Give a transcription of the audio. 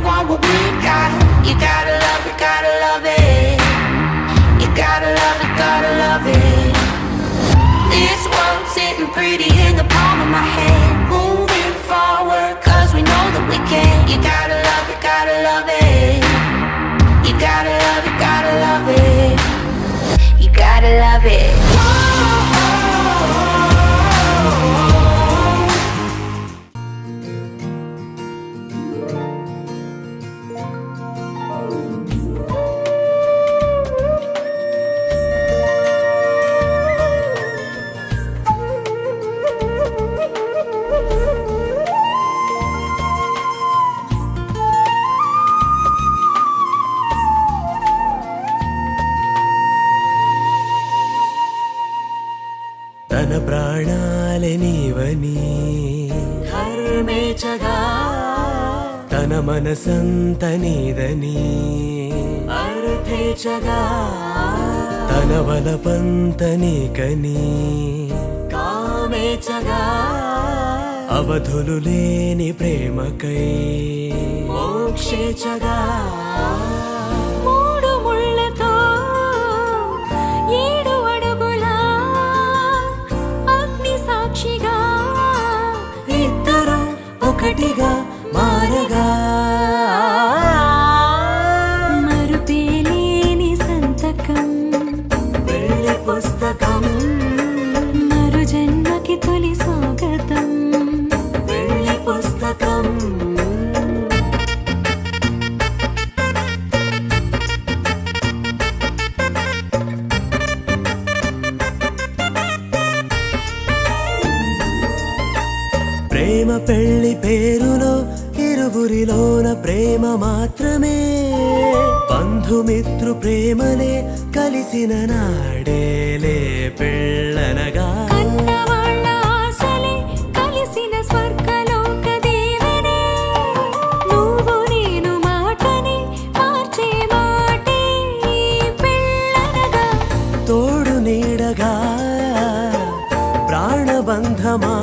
want what we got. You gotta love it, gotta love it. You gotta love it, gotta love it. This world sitting pretty in the palm of my hand. Moving forward, cause we know that we can. You gotta love it, gotta love it. You gotta love it, gotta love it. You gotta love it. తన ప్రాణాలే నీవని ధర్మేచగా తన మనసంత నీదని అర్థేచగా తన వలపంత నీకని కామేచగా అవధులు లేని ప్రేమకై మోక్షేచగా మూడు ముళ్ళతో ఏడు అడుగుల అగ్ని సాక్షిగా ఇద్దరు ఒకటిగా మారగా మరుపేలేని సంతకం వెళ్ళి పుస్తకం మరు జన్మకి తొలి స్వాగతం వెళ్ళి పుస్తకం ప్రేమ పెళ్లి పేరులో ఇరువురిలోన ప్రేమ మాత్రమే బంధుమిత్రు ప్రేమలే కలిసిన నాడేలే పెళ్ళనగా కన్నవాళ్ళ ఆశలే కలిసిన స్వర్గలోక దీవెనే నువ్వు నేను మాటని మార్చే మాటే పెళ్ళనగా తోడు నీడగా ప్రాణబంధమా